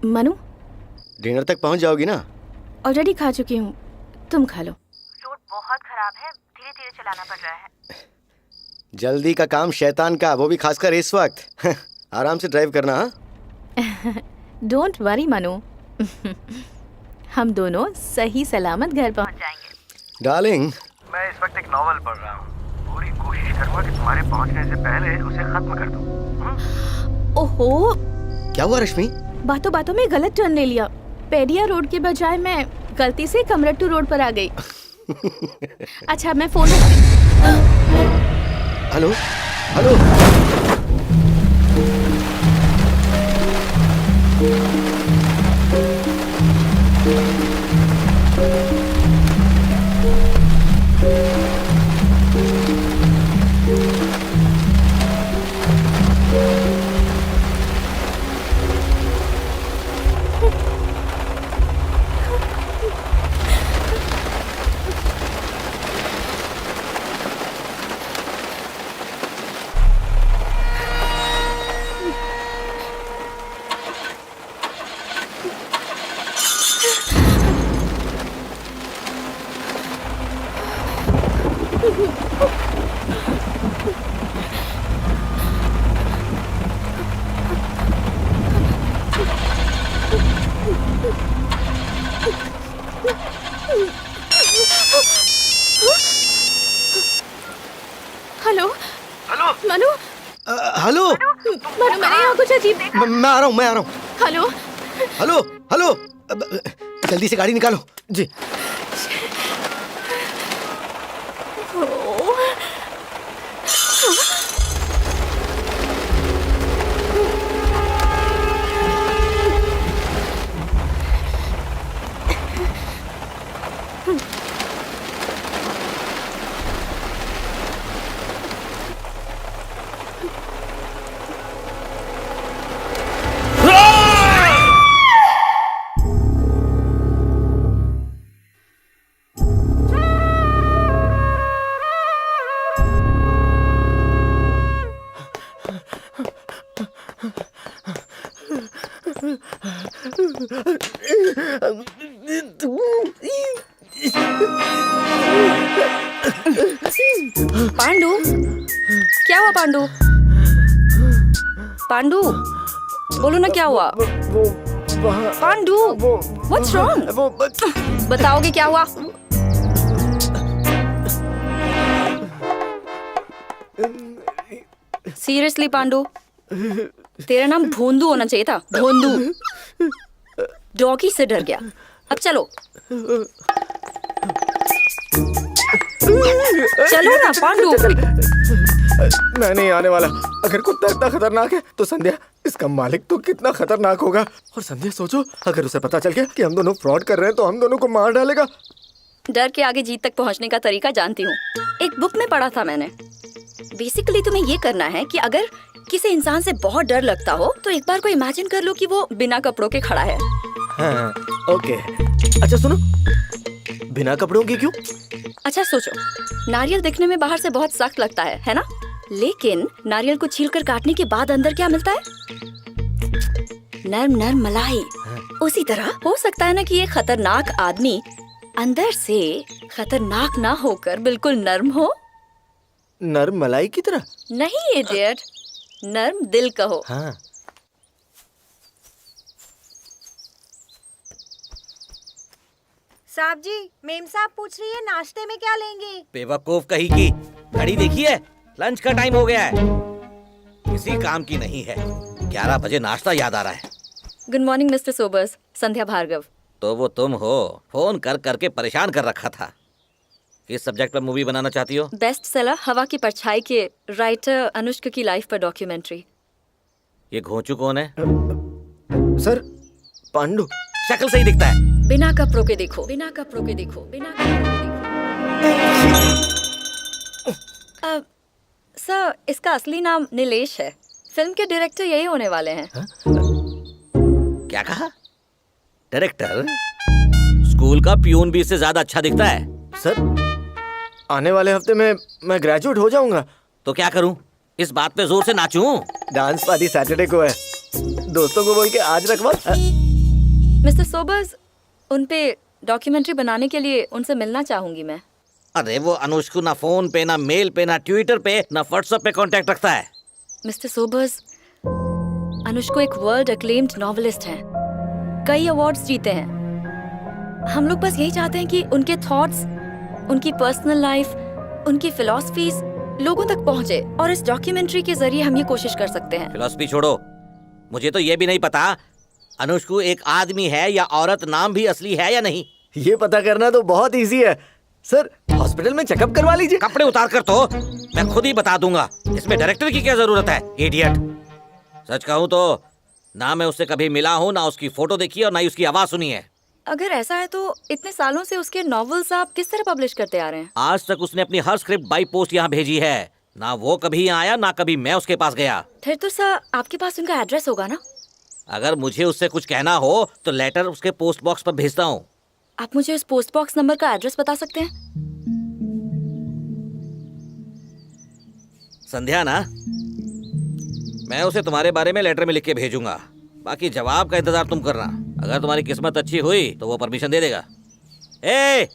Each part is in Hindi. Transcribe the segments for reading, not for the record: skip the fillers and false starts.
मनु, डिनर तक पहुंच जाओगी ना? ऑलरेडी खा चुकी हूँ, तुम खा लो। रोड बहुत खराब है, धीरे धीरे चलाना पड़ रहा है। जल्दी का काम शैतान का, वो भी खासकर इस वक्त। आराम से ड्राइव करना। हाँ? डोंट वरी मनु, हम दोनों सही सलामत घर पहुँच जाएंगे। डार्लिंग, मैं इस वक्त एक नॉवल पढ़ रहा हूँ। पूरी कोशिश करूँगा कि तुम्हारे पहुँचने से पहले उसे खत्म कर दूँ। ओहो, क्या हुआ रश्मि? बातों बातों में गलत टर्न ले लिया। पेडिया रोड के बजाय मैं गलती से कमरट्टू रोड पर आ गई। अच्छा, मैं phone hello hello. Hello hello Manu, hello. Manu, मेरे यहाँ कुछ अजीब। मैं आ रहा हूँ। Hello hello hello. जल्दी से गाड़ी निकालो जी। पांडु, क्या हुआ पांडु? पांडु, बोलो ना क्या हुआ? Pandu, what's wrong? बताओगे क्या हुआ? सीरियसली पांडु, तेरा नाम भोंदू होना चाहिए था। भोंदू। डॉगी से डर गया। अब चलो चलो ना पांडु। मैं नहीं आने वाला। अगर कुत्ता इतना खतरनाक है तो संध्या, इसका मालिक तो कितना खतरनाक होगा। और संध्या सोचो, अगर उसे पता चल गया कि हम दोनों फ्रॉड कर रहे हैं तो हम दोनों को मार डालेगा। डर के आगे जीत तक पहुंचने का तरीका जानती हूँ। एक बुक में पढ़ा था मैंने। बेसिकली तुम्हें ये करना है कि अगर किसी इंसान से बहुत डर लगता हो तो एक बार को इमेजिन कर लो कि वो बिना कपड़ों के खड़ा है। हाँ, ओके। अच्छा सुनो, बिना कपड़ों के क्यों? अच्छा सोचो, नारियल दिखने में बाहर से बहुत सख्त लगता है ना? लेकिन नारियल को छीलकर काटने के बाद अंदर क्या मिलता है? नर्म नर्म मलाई। उसी तरह हो सकता है ना कि ये खतरनाक आदमी अंदर से खतरनाक ना होकर बिल्कुल नर्म हो। नर्म मलाई की तरह? नहीं इडियट, नर्म दिल कहो। हाँ। साहब जी, मेम साहब पूछ रही है नाश्ते में क्या लेंगे? बेवकूफ कहीं की, घड़ी देखिए, लंच का टाइम हो गया है। किसी काम की नहीं है। 11 बजे नाश्ता याद आ रहा है। गुड मॉर्निंग मिस्टर सोबर्स, संध्या भार्गव। तो वो तुम हो? फोन कर करके परेशान कर रखा था। किस सब्जेक्ट पर मूवी बनाना चाहती हो? बेस्ट सेलर हवा की परछाई के राइटर अनुष्का की लाइफ पर डॉक्यूमेंट्री। ये घोंचू कौन है? सर, पांडु। शक्ल से ही दिखता है। बिना कपड़ों के देखो, बिना कपड़ों के देखो, बिना कपड़ों के देखो। सर, इसका असली नाम नीलेश है। फिल्म के डायरेक्टर यही होने वाले हैं। क्या कहा? डायरेक्टर? स्कूल का पियून भी इससे ज्यादा अच्छा दिखता है। सर, आने वाले हफ्ते में मैं ग्रेजुएट हो जाऊंगा। तो क्या करूं? इस बात पे जोर से नाचूं? डांस पार्टी सैटरडे को है। दोस्तों को बोल के आज रखवा। मिस्टर सोबर्स, उन पे डॉक्यूमेंट्री बनाने के लिए उनसे मिलना चाहूंगी मैं। अरे वो अनुष को ना फोन पे, ना मेल पे, ना ट्विटर पे, ना व्हाट्सएप पे कांटेक्ट रखता है। मिस्टर सोबर्स, अनुष को एक वर्ल्ड अक्लेम्ड नॉवेलिस्ट हैं, कई अवार्ड्स जीते हैं। हम लोग बस यही चाहते हैं कि उनके थॉट्स, उनकी पर्सनल लाइफ, उनकी फिलॉसफीज लोगों तक पहुंचे, और इस डॉक्यूमेंट्री के जरिए हम ये कोशिश कर सकते हैं। फिलॉसफी छोड़ो, मुझे तो ये भी नहीं पता अनुष को एक आदमी है या औरत, नाम भी असली है या नहीं। ये पता करना तो बहुत इजी है सर, हॉस्पिटल में चेकअप करवा लीजिए। कपड़े उतार कर तो मैं खुद ही बता दूंगा, इसमें डायरेक्टर की क्या जरूरत है, इडियट। सच कहूँ तो ना मैं उससे कभी मिला हूँ, ना उसकी फोटो देखी और ना ही उसकी आवाज सुनी है। अगर ऐसा है तो इतने सालों से उसके नॉवेल्स आप किस तरह पब्लिश करते आ रहे हैं? आज तक उसने अपनी हर स्क्रिप्ट बाई पोस्ट यहाँ भेजी है, ना वो कभी यहाँ आया, ना कभी मैं उसके पास गया। फिर तो सर आपके पास उनका एड्रेस होगा ना? अगर मुझे उससे कुछ कहना हो तो लेटर उसके पोस्ट बॉक्स पर भेजता हूँ। आप मुझे उस पोस्ट बॉक्स नंबर का एड्रेस बता सकते हैं? संध्या ना, मैं उसे तुम्हारे बारे में लेटर में लिख के भेजूंगा, बाकी जवाब का इंतजार तुम करना। अगर तुम्हारी किस्मत अच्छी हुई तो वो परमिशन दे देगा। ए,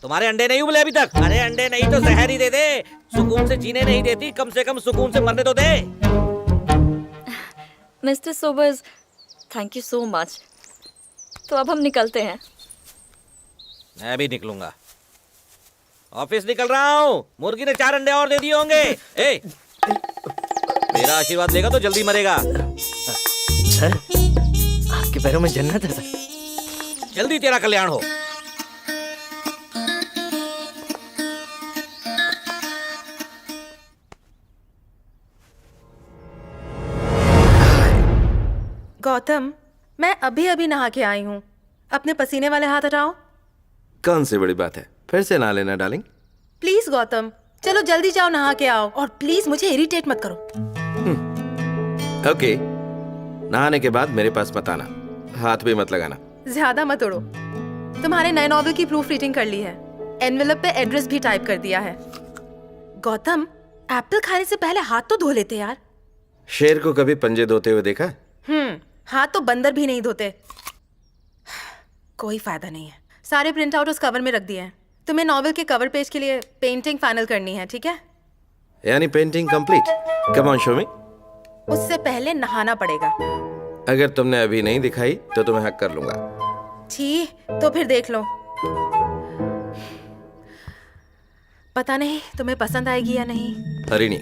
तुम्हारे अंडे नहीं उबले अभी तक? अरे अंडे नहीं तो जहर ही दे दे, सुकून से जीने नहीं देती, कम से कम सुकून से मरने तो दे। Mister Sobers, thank you so much. तो अब हम निकलते हैं। मैं भी निकलूंगा, ऑफिस निकल रहा हूँ। मुर्गी ने 4 अंडे और दे दिए होंगे। ए, मेरा आशीर्वाद लेगा तो जल्दी मरेगा। सर, आपके पैरों में जन्नत है सर। जल्दी तेरा कल्याण हो। गौतम, मैं अभी अभी नहा के आई हूँ। अपने पसीने वाले हाथ हटाओ। कौन सी बड़ी बात है, फिर से ना लेना डार्लिंग। प्लीज गौतम, चलो जल्दी जाओ नहा के आओ, और प्लीज मुझे इरिटेट मत करो। ओके, नहाने के बाद मेरे पास मत आना, हाथ भी मत लगाना। ज्यादा मत उड़ो। तुम्हारे नए नॉवल की प्रूफ रीडिंग कर ली है, एनवेलप पे एड्रेस भी टाइप कर दिया है। गौतम, एप्पल खाने से पहले हाथ तो धो लेते यार। शेर को कभी पंजे धोते हुए देखा है? हाथ तो बंदर भी नहीं धोते। कोई फायदा नहीं है, सारे प्रिंट आउट उस कवर में रख दिए हैं। तुम्हें नॉवल के कवर पेज के लिए पेंटिंग फाइनल करनी है, ठीक है? यानी painting complete? Come on show मी। उससे पहले नहाना पड़ेगा। अगर तुमने अभी नहीं दिखाई तो तुम्हें हक कर लूंगा। छी, तो फिर देख लो। पता नहीं तुम्हें पसंद आएगी या नहीं। हरिणी?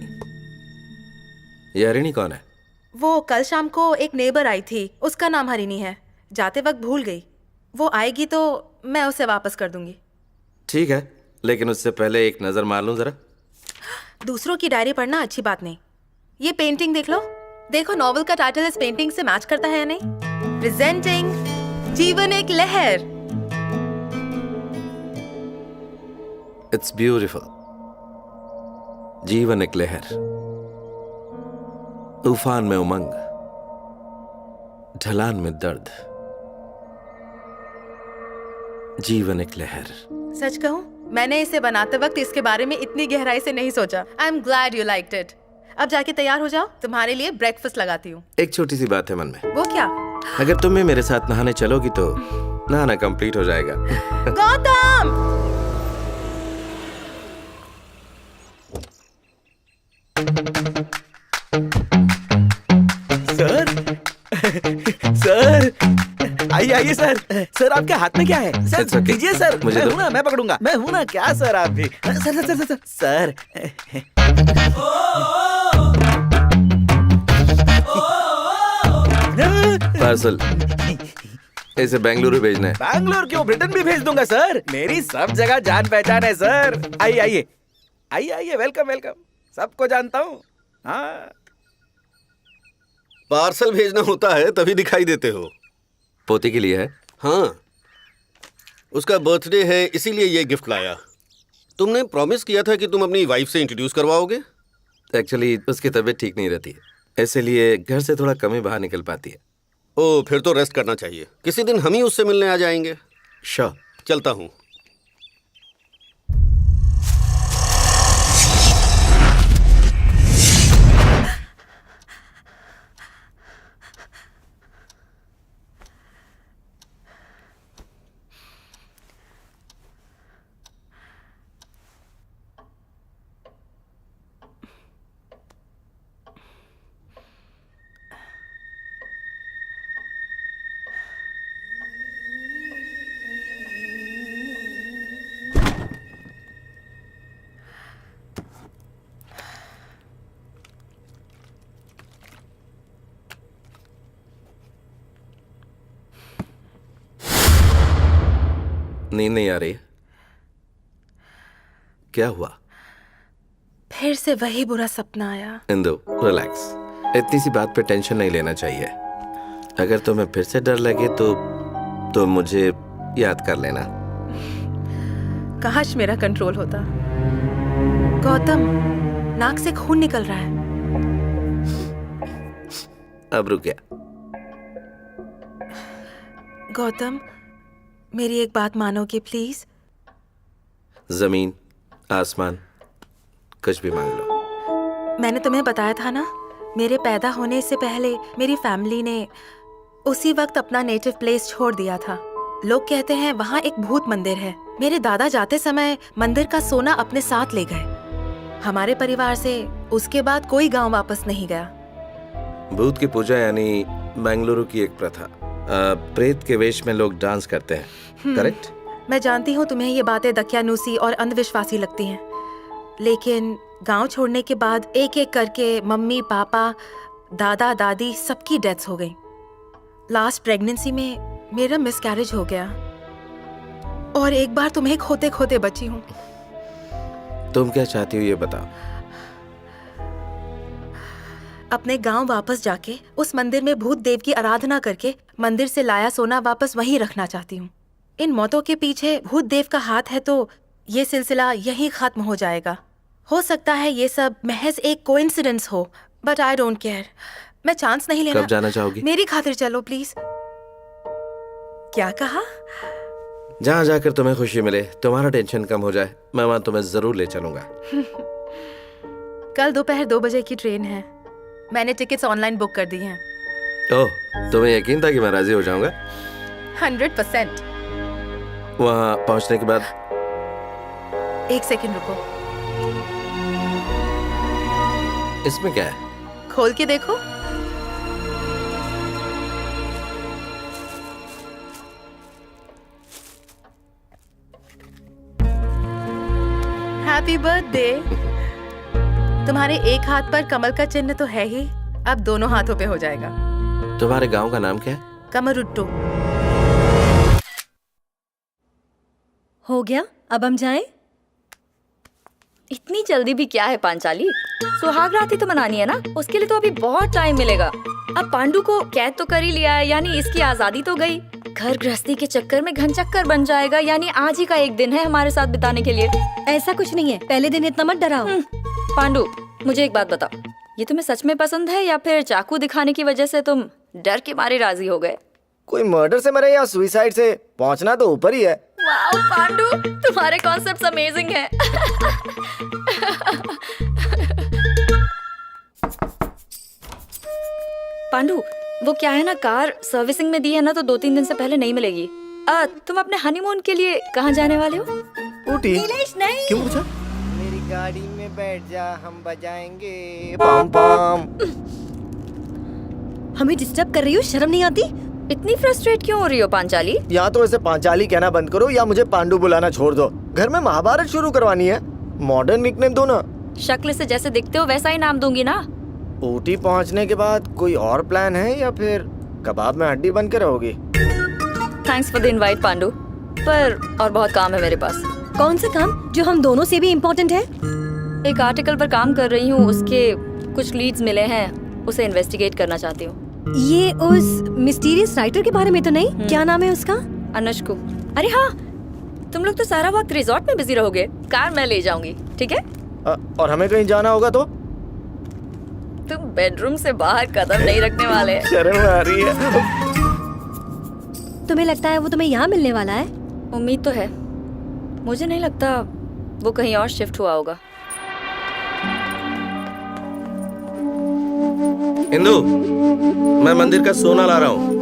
ये हरिणी कौन है? वो कल शाम को एक नेबर आई थी, उसका नाम हरिणी है। जाते वक्त भूल गई। वो आएगी तो मैं उसे वापस कर दूंगी। ठीक है, लेकिन उससे पहले एक नजर मार लूं जरा। दूसरों की डायरी पढ़ना अच्छी बात नहीं। ये पेंटिंग देख लो। देखो नॉवल का टाइटल इस पेंटिंग से मैच करता है या नहीं। प्रेजेंटिंग जीवन एक लहर। It's beautiful. जीवन एक लहर, तूफान में उमंग, ढलान में दर्द। जीवन एक लहर। सच कहूं, मैंने इसे बनाते वक्त इसके बारे में इतनी गहराई से नहीं सोचा। I am glad you liked it. अब जाके तैयार हो जाओ, तुम्हारे लिए ब्रेकफास्ट लगाती हूँ। एक छोटी सी बात है मन में। वो क्या? अगर तुम भी मेरे साथ नहाने चलोगी तो नहाना कंप्लीट हो जाएगा। गौतम! सर, सर, आइए आइए सर। सर आपके हाथ में क्या है? It's sir okay. दीजिए सर। मुझे मैं दो। हूं ना, मैं पकड़ूंगा। मैं हूं ना, क्या सर आप भी। Sir sir sir sir sir. Parcel इसे बेंगलुरु भेजना है। बैंगलोर क्यों, ब्रिटेन भी भेज दूंगा सर। मेरी सब जगह जान पहचान है सर। आइए आइए आइए आइए, वेलकम वेलकम। सबको जानता हूँ। हाँ, पार्सल भेजना होता है तभी दिखाई देते हो। पोती के लिए है। हाँ, उसका बर्थडे है इसीलिए ये गिफ्ट लाया। तुमने प्रॉमिस किया था कि तुम अपनी वाइफ से इंट्रोड्यूस करवाओगे। एक्चुअली उसकी तबीयत ठीक नहीं रहती है, इसलिए घर से थोड़ा कम ही बाहर निकल पाती है। ओ, फिर तो रेस्ट करना चाहिए। किसी दिन हम ही उससे मिलने आ जाएंगे। श्योर। चलता हूँ। नींद नहीं आ रही? क्या हुआ? फिर से वही बुरा सपना आया। इंदु, रिलैक्स। इतनी सी बात पे टेंशन नहीं लेना चाहिए। अगर तुम्हें फिर से डर लगे तो मुझे याद कर लेना। काश मेरा कंट्रोल होता। गौतम, नाक से खून निकल रहा है। अब रुक गया। गौतम, मेरी एक बात मानोगे प्लीज? जमीन, आसमान, कुछ भी मांग लो। मैंने तुम्हें बताया था ना, मेरे पैदा होने से पहले मेरी फैमिली ने उसी वक्त अपना नेटिव प्लेस छोड़ दिया था। लोग कहते हैं वहाँ एक भूत मंदिर है। मेरे दादा जाते समय मंदिर का सोना अपने साथ ले गए। हमारे परिवार से उसके बाद कोई गांव वापस नहीं गया। भूत की पूजा यानी बेंगलुरु की एक प्रथा। प्रेत के वेश में लोग डांस करते हैं, करेक्ट? मैं जानती हूँ तुम्हें ये बातें दकियानूसी और अंधविश्वासी लगती हैं, लेकिन गांव छोड़ने के बाद एक एक करके मम्मी पापा दादा दादी सबकी डेथ्स हो गई। लास्ट प्रेगनेंसी में मेरा मिसकैरेज हो गया और एक बार तुम्हें खोते खोते बची हूँ। तुम क्या चाहती हो ये बताओ। अपने गांव वापस जाके उस मंदिर में भूत देव की आराधना करके मंदिर से लाया सोना वापस वहीं रखना चाहती हूँ। इन मौतों के पीछे भूत देव का हाथ है तो ये सिलसिला यहीं खत्म हो जाएगा। हो सकता है ये सब महज एक कोइंसिडेंस हो, बट आई डोंट केयर। मैं चांस नहीं लेना। कब जाना चाहोगी? मेरी खातिर चलो प्लीज। क्या कहा? जहाँ जाकर तुम्हें खुशी मिले, तुम्हारा टेंशन कम हो जाए, मैं वहाँ तुम्हें जरूर ले चलूंगा। कल दोपहर 2 बजे की ट्रेन है। मैंने टिकट्स ऑनलाइन बुक कर दी हैं। ओह, तुम्हें यकीन था कि मैं राजी हो जाऊंगा? 100%। वहाँ पहुँचने के बाद 1 सेकंड रुको। इसमें क्या है? खोल के देखो। Happy birthday. तुम्हारे एक हाथ पर कमल का चिन्ह तो है ही, अब दोनों हाथों पे हो जाएगा। तुम्हारे गांव का नाम क्या है? कमरुट्टू। हो गया, अब हम जाएं? इतनी जल्दी भी क्या है पांचाली? सुहाग रात ही तो मनानी है ना, उसके लिए तो अभी बहुत टाइम मिलेगा। अब पांडु को कैद तो कर ही लिया है, यानी इसकी आजादी तो गई। घर गृहस्थी के चक्कर में घन चक्कर बन जाएगा, यानी आज ही का एक दिन है हमारे साथ बिताने के लिए। ऐसा कुछ नहीं है, पहले दिन इतना मत डराओ। पांडु, मुझे एक बात बताओ, ये तुम्हें सच में पसंद है या फिर चाकू दिखाने की वजह से तुम डर के मारे राजी हो गए? कोई मर्डर से मरे या सुसाइड से, पहुंचना तो ऊपर ही है। वाओ पांडु, तुम्हारे कॉन्सेप्ट्स अमेजिंग हैं। पांडु, वो क्या है ना, कार सर्विसिंग में दी है ना, तो 2-3 दिन से पहले नहीं मिलेगी। तुम अपने हनीमून के लिए कहाँ जाने वाले हो? ऊटी। नीलेश नहीं। क्यों पूछा? मेरी गाड़ी में बैठ जा, हम बजाएंगे पाम पाम। हमें डिस्टर्ब कर रही हो, शर्म नहीं आती? इतनी फ्रस्ट्रेट क्यों हो रही हो पांचाली? या तो ऐसे पांचाली कहना बंद करो या मुझे पांडु बुलाना छोड़ दो। घर में महाभारत शुरू करवानी है। मॉडर्न निकनेम दो ना। शक्ल से जैसे दिखते हो वैसा ही नाम दूंगी ना। ऊटी पहुंचने के बाद कोई और प्लान है या फिर कबाब में हड्डी बन के रहोगी? Thanks for the invite Pandu, पर और बहुत काम है मेरे पास। कौन सा काम जो हम दोनों से भी इम्पोर्टेंट है? एक आर्टिकल पर काम कर रही हूँ, उसके कुछ लीड्स मिले हैं, उसे इन्वेस्टिगेट करना चाहती हूँ। ये उस मिस्टीरियस राइटर के बारे में तो नहीं? क्या नाम है उसका? अनुष्कु। अरे हाँ, तुम लोग तो सारा वक्त रिजॉर्ट में बिजी रहोगे, कार मैं ले जाऊंगी, ठीक है? और हमें कहीं जाना होगा तो? तुम बेडरूम से बाहर कदम नहीं रखने वाले। शर्म आ रही है। तुम्हें लगता है वो तुम्हें यहाँ मिलने वाला है? उम्मीद तो है, मुझे नहीं लगता वो कहीं और शिफ्ट हुआ होगा। इंदु, मैं मंदिर का सोना ला रहा हूँ।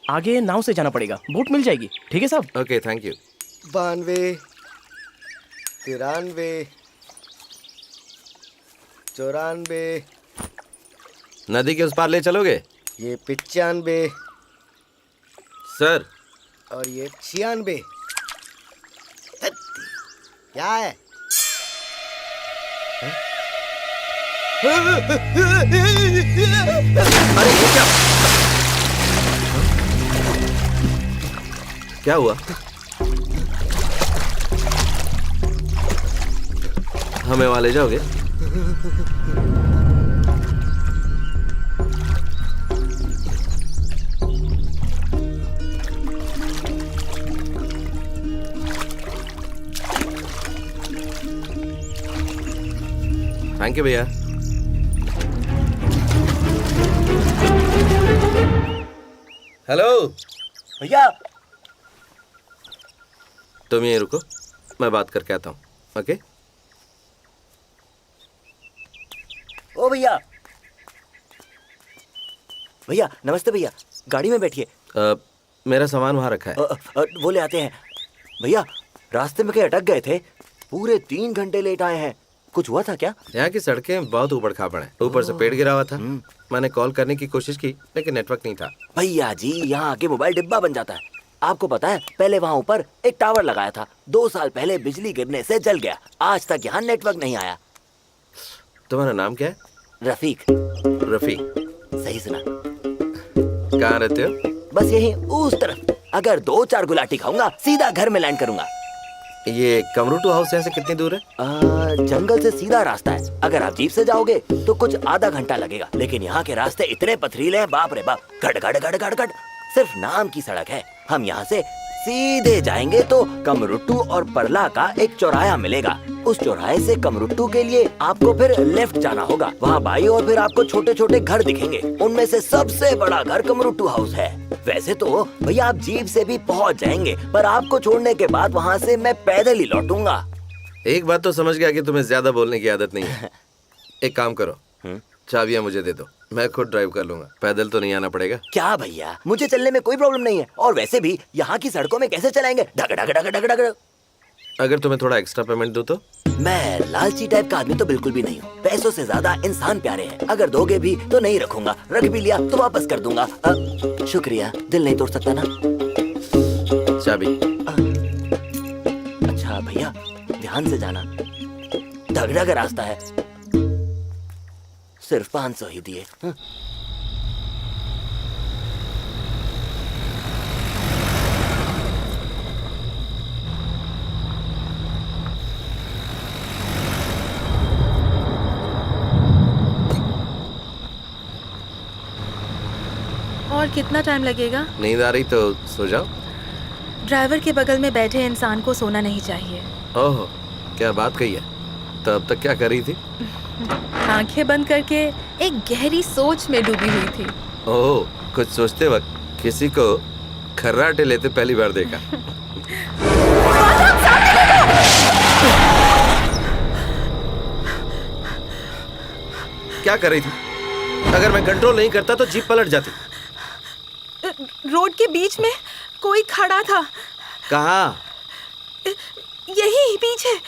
आगे नाव से जाना पड़ेगा, बोट मिल जाएगी। ठीक है साहब। Okay, thank you. 92, 93, 94, नदी के उस पार ले चलोगे? ये 95 सर। और ये 96। क्या है? अरे ये क्या? क्या हुआ? हमें वहां ले जाओगे? थैंक यू भैया। हेलो भैया तुम यहीं रुको, मैं बात करके आता हूँ। ओके। ओ भैया, भैया नमस्ते भैया, गाड़ी में बैठिए। मेरा सामान वहाँ रखा है। वो ले आते हैं। भैया रास्ते में कहीं अटक गए थे, पूरे 3 घंटे लेट आए हैं। कुछ हुआ था क्या? यहाँ की सड़कें बहुत ऊबड़ खाबड़ हैं। ऊपर से पेड़ गिरा हुआ था। मैंने कॉल करने की कोशिश की लेकिन नेटवर्क नहीं था। भैया जी यहाँ आके मोबाइल डिब्बा बन जाता है। आपको पता है पहले वहाँ ऊपर एक टावर लगाया था, 2 साल पहले बिजली गिरने से जल गया। आज तक यहाँ नेटवर्क नहीं आया। तुम्हारा नाम क्या है? रफीक। रफीक। सही सुना। कहाँ रहते हो? बस यही उस तरफ। अगर 2-4 गुलाटी खाऊंगा सीधा घर में लैंड करूंगा। ये कमरूटू हाउस यहाँ से कितनी दूर है? जंगल से सीधा रास्ता है। अगर आप जीप से जाओगे तो कुछ आधा घंटा लगेगा, लेकिन यहाँ के रास्ते इतने पथरीले हैं, बाप रे बाप, गड़ गड़ गड़ गड़ गड़। सिर्फ नाम की सड़क है। हम यहाँ से सीधे जाएंगे तो कमरुट्टू और परला का एक चौराहा मिलेगा। उस चौराहे से कमरुट्टू के लिए आपको फिर लेफ्ट जाना होगा। वहाँ बाई और फिर आपको छोटे छोटे घर दिखेंगे। उनमें से सबसे बड़ा घर कमरुट्टू हाउस है। वैसे तो भैया आप जीप से भी पहुँच जाएंगे, पर आपको छोड़ने के बाद वहाँ से मैं पैदल ही लौटूंगा। एक बात तो समझ गया कि तुम्हें ज्यादा बोलने की आदत नहीं है। एक काम करो, चाबियां मुझे दे दो, मैं खुद ड्राइव कर लूंगा। पैदल तो नहीं आना पड़ेगा। क्या भैया, मुझे चलने में कोई प्रॉब्लम नहीं है। और वैसे भी यहाँ की सड़कों में कैसे चलाएंगे, ढग ढग ढग ढग ढग। अगर तुम्हें थोड़ा एक्स्ट्रा पेमेंट दूं तो? मैं लालची टाइप का आदमी तो बिल्कुल भी नहीं हूँ। पैसों से ज्यादा इंसान प्यारे हैं। अगर दोगे भी तो नहीं रखूंगा, रख भी लिया तो वापस कर दूंगा। शुक्रिया, दिल नहीं तोड़ सकता ना। चाबी। अच्छा भैया ध्यान से जाना, ढग ढग रास्ता है। सिर्फ 500 ही दिए। और कितना टाइम लगेगा? नींद आ रही तो सो जाओ। ड्राइवर के बगल में बैठे इंसान को सोना नहीं चाहिए। ओह, क्या बात कही है। तो अब तक क्या कर रही थी? आंखें बंद करके एक गहरी सोच में डूबी हुई थी। ओह, कुछ सोचते वक्त किसी को खर्राटे लेते पहली बार देखा। क्या कर रही थी? अगर मैं कंट्रोल नहीं करता तो जीप पलट जाती। रोड के बीच में कोई खड़ा था। कहाँ? यही पीछे।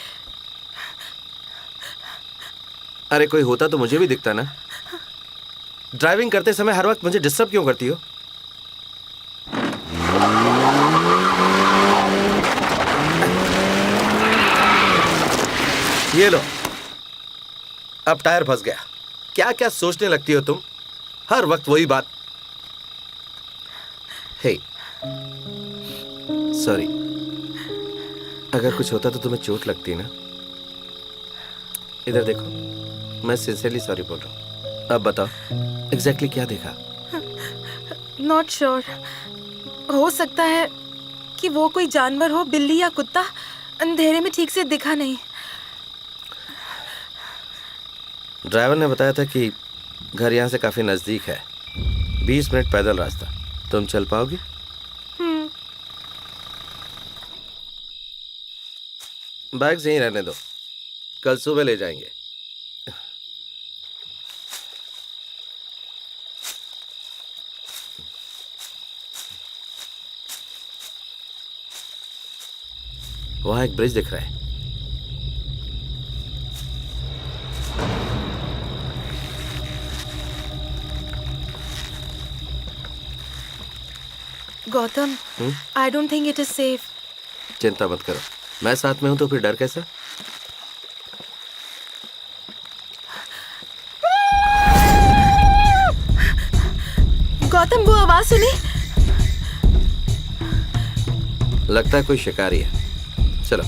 अरे कोई होता तो मुझे भी दिखता ना। ड्राइविंग करते समय हर वक्त मुझे डिस्टर्ब क्यों करती हो? ये लो, अब टायर फंस गया। क्या क्या सोचने लगती हो तुम, हर वक्त वही बात। हे, सॉरी। अगर कुछ होता तो तुम्हें चोट लगती ना। इधर देखो, मैं सिंसियरली सॉरी बोल रहा हूँ। अब बताओ एग्जैक्टली क्या देखा? Not sure. हो सकता है कि वो कोई जानवर हो, बिल्ली या कुत्ता। अंधेरे में ठीक से दिखा नहीं। ड्राइवर ने बताया था कि घर यहाँ से काफी नजदीक है, 20 मिनट पैदल रास्ता। तुम चल पाओगी? बैग्स यहीं रहने दो, कल सुबह ले जाएंगे। वहां एक ब्रिज दिख रहा है। Gautam, I don't think it is safe. चिंता मत करो, मैं साथ में हूं तो फिर डर कैसा। गौतम, वो आवाज सुनी? लगता है कोई शिकारी है। चलो।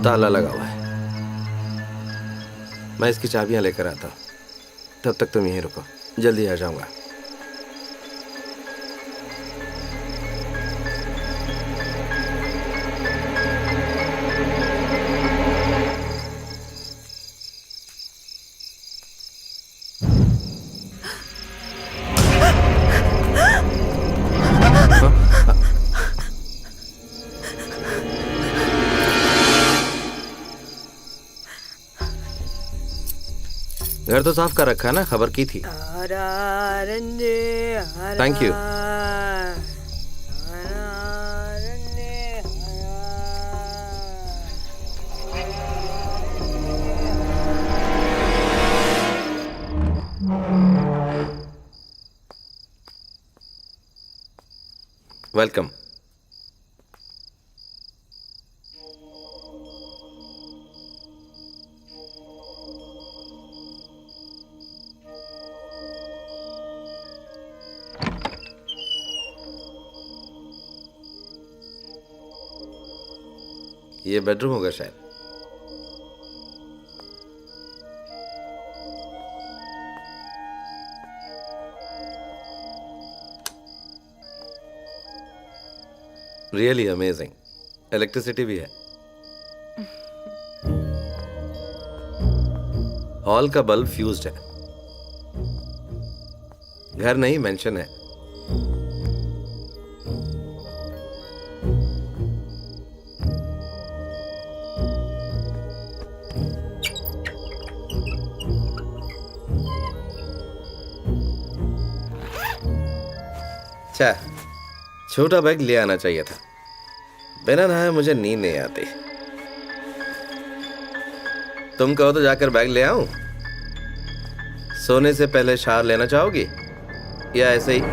ताला लगा हुआ है, मैं इसकी चाबियां लेकर आता हूं। तब तक तुम यहीं रुको, जल्दी आ जाऊंगा। घर तो साफ कर रखा है ना, खबर की थी। Thank you. वेलकम। ये बेडरूम होगा शायद। रियली अमेजिंग, इलेक्ट्रिसिटी भी है। हॉल का बल्ब फ्यूज्ड है। घर नहीं, मेंशन है। अच्छा, छोटा बैग ले आना चाहिए था। बिना नहाए मुझे नींद नहीं आती। तुम कहो तो जाकर बैग ले आऊं? सोने से पहले शावर लेना चाहोगी या ऐसे ही?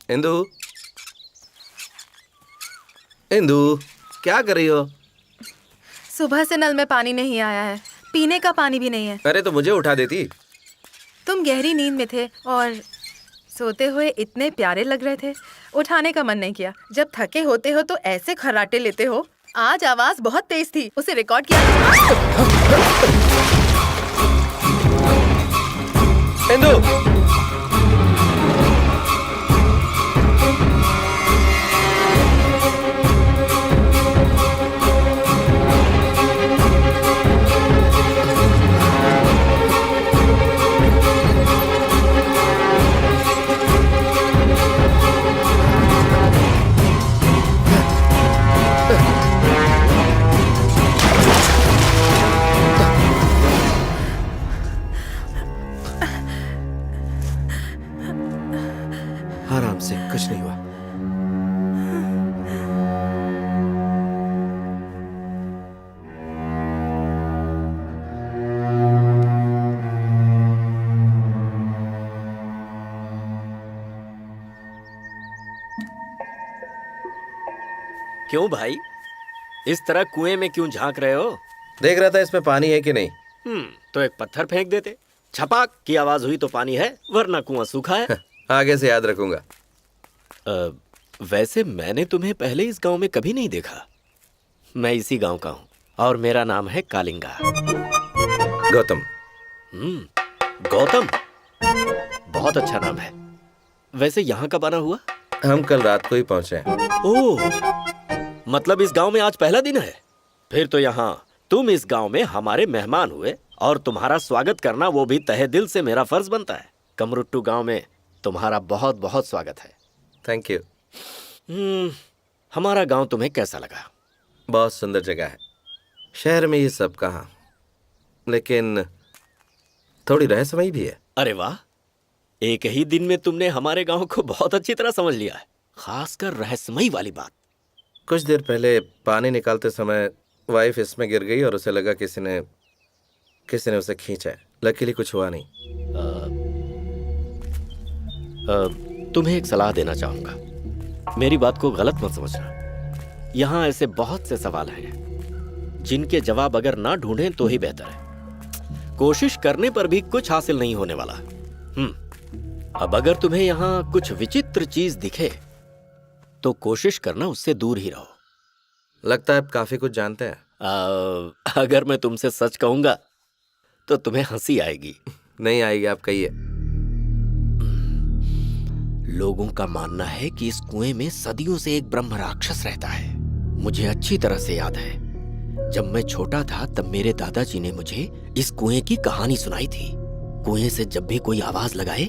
इंदु, इंदु, क्या कर रही हो? सुबह से नल में पानी नहीं आया है, पीने का पानी भी नहीं है। अरे तो मुझे उठा देती। तुम गहरी नींद में थे और सोते हुए इतने प्यारे लग रहे थे, उठाने का मन नहीं किया। जब थके होते हो तो ऐसे खर्राटे लेते हो। आज आवाज बहुत तेज थी, उसे रिकॉर्ड किया। इंदु, आराम से, कुछ नहीं हुआ। क्यों भाई, इस तरह कुएं में क्यों झांक रहे हो? देख रहा था इसमें पानी है कि नहीं। तो एक पत्थर फेंक देते। छपाक की आवाज हुई तो पानी है, वरना कुआं सूखा है। आगे से याद रखूंगा। वैसे मैंने तुम्हें पहले इस गांव में कभी नहीं देखा। मैं इसी गांव का हूँ और मेरा नाम है कालिंगा। गौतम। गौतम, बहुत अच्छा नाम है। वैसे यहाँ कब आना हुआ? हम कल रात को ही पहुंचे हैं। ओह, मतलब इस गांव में आज पहला दिन है। फिर तो यहाँ तुम इस गांव में हमारे मेहमान हुए और तुम्हारा स्वागत करना वो भी तहे दिल से मेरा फर्ज बनता है। कमरुट्टू गांव में तुम्हारा बहुत बहुत स्वागत है। Thank you. हमारा गांव तुम्हें कैसा लगा? बहुत सुंदर जगह है। शहर में ये सब कहाँ, लेकिन थोड़ी रहस्यमयी भी है। अरे वाह, एक ही दिन में तुमने हमारे गांव को बहुत अच्छी तरह समझ लिया है, खासकर रहस्यमयी वाली बात। कुछ देर पहले पानी निकालते समय वाइफ इसमें गिर गई और उसे लगा किसी ने उसे खींचा है। लकीली कुछ हुआ नहीं। तुम्हें एक सलाह देना चाहूंगा, मेरी बात को गलत मत समझना। यहाँ ऐसे बहुत से सवाल हैं जिनके जवाब अगर ना ढूंढें तो ही बेहतर है। कोशिश करने पर भी कुछ हासिल नहीं होने वाला। अब अगर तुम्हें यहाँ कुछ विचित्र चीज दिखे तो कोशिश करना उससे दूर ही रहो। लगता है आप काफी कुछ जानते हैं। अगर मैं तुमसे सच कहूंगा तो तुम्हें हंसी आएगी। नहीं आएगी, आप कहिए। लोगों का मानना है कि इस कुएं में सदियों से एक ब्रह्म राक्षस रहता है। मुझे अच्छी तरह से याद है, जब मैं छोटा था तब मेरे दादाजी ने मुझे इस कुएं की कहानी सुनाई थी। कुएं से जब भी कोई आवाज लगाए